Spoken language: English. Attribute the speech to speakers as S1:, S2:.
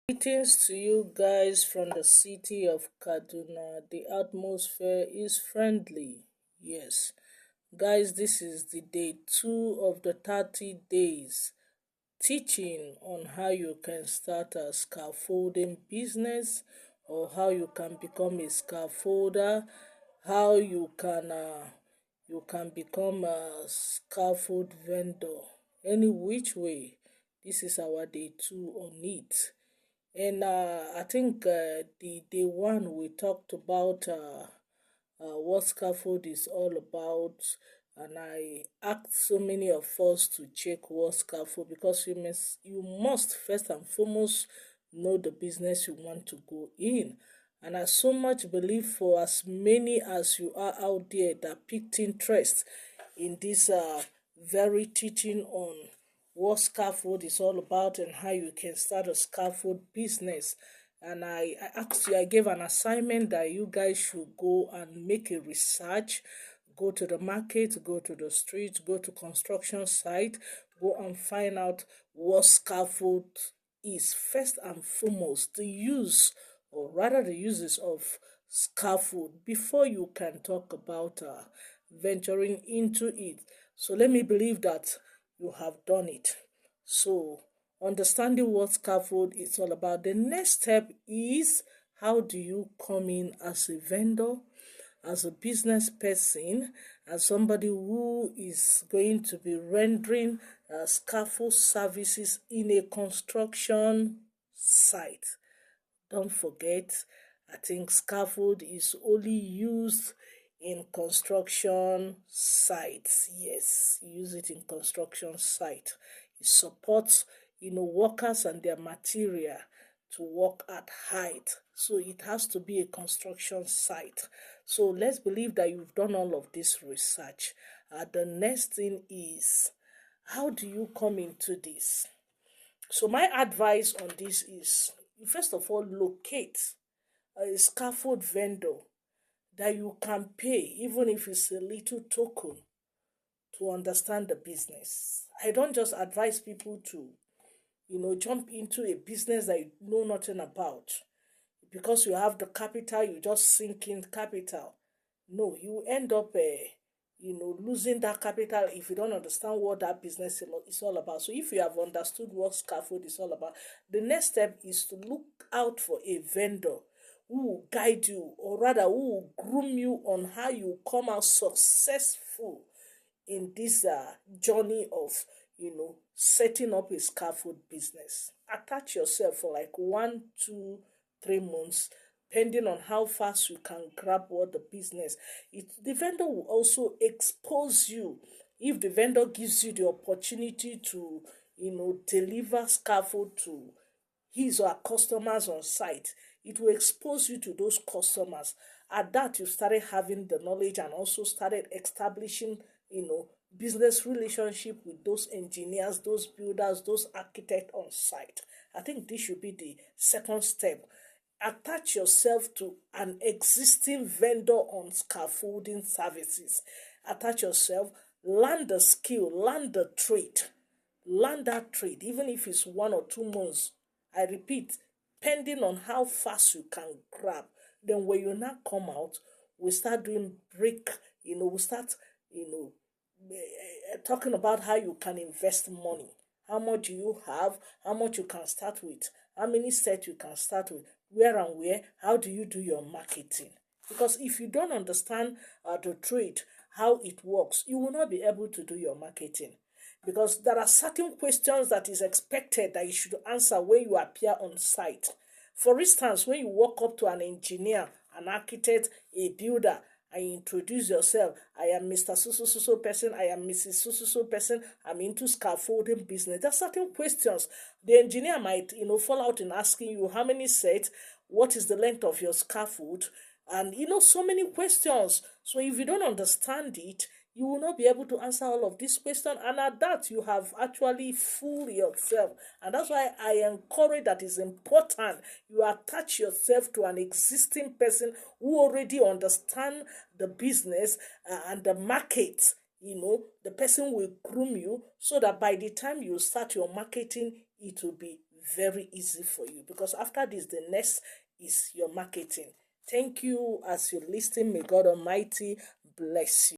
S1: Greetings to you guys from the city of Kaduna. The atmosphere is friendly. Yes. Guys, this is the day 2 of the 30 days teaching on how you can start a scaffolding business or how you can become a scaffolder, how you can become a scaffold vendor. Any which way, this is our day 2 on it. And I think the day one we talked about what scaffold is all about, and I asked so many of us to check what scaffold because you must first and foremost know the business you want to go in. And I so much believe for as many as you are out there that picked interest in this very teaching on what scaffold is all about and how you can start a scaffold business. And I asked you, I gave an assignment that you guys should go and make a research, go to the market, go to the street, go to construction site, go and find out what scaffold is first and foremost, the use or rather the uses of scaffold before you can talk about venturing into it. So let me believe that you have done it. So understanding what scaffold is all about. The next step is how do you come in as a vendor, as a business person, as somebody who is going to be rendering scaffold services in a construction site. Don't forget, I think scaffold is only used in construction sites. Yes, use it in construction site. It supports, workers and their material to work at height. So it has to be a construction site. So let's believe that you've done all of this research. The next thing is, how do you come into this? So my advice on this is, first of all, locate a scaffold vendor that you can pay, even if it's a little token, to understand the business. I don't just advise people to, jump into a business that you know nothing about. Because you have the capital, you just sink in capital. No, you end up, losing that capital if you don't understand what that business is all about. So if you have understood what scaffold is all about, the next step is to look out for a vendor who will guide you, or rather, who will groom you on how you come out successful in this journey of setting up a scaffold business. Attach yourself for like 1, 2, 3 months, depending on how fast you can grab what the business. The vendor will also expose you. If the vendor gives you the opportunity to deliver scaffold to his or her customers on site, it will expose you to those customers. At that, you started having the knowledge and also started establishing, business relationship with those engineers, those builders, those architects on site. I think this should be the second step. Attach yourself to an existing vendor on scaffolding services. Attach yourself, learn the skill, learn the trade, learn that trade, even if it's 1 or 2 months. I repeat, depending on how fast you can grab. Then when you now come out, we start doing break, we start, talking about how you can invest money. How much do you have? How much you can start with? How many sets you can start with? Where and where? How do you do your marketing? Because if you don't understand the trade, how it works, you will not be able to do your marketing. Because there are certain questions that is expected that you should answer when you appear on site. For instance, when you walk up to an engineer, an architect, a builder, and you introduce yourself, I am Mr. So person, I am Mrs. So person, I'm into scaffolding business. There are certain questions. The engineer might, fall out in asking you how many sets, what is the length of your scaffold, and so many questions. So if you don't understand it, you will not be able to answer all of these questions, and at that you have actually fooled yourself. And that's why I encourage that it's important you attach yourself to an existing person who already understand the business and the market. The person will groom you so that by the time you start your marketing, it will be very easy for you, because after this, the next is your marketing. Thank you as you listen. May God Almighty bless you.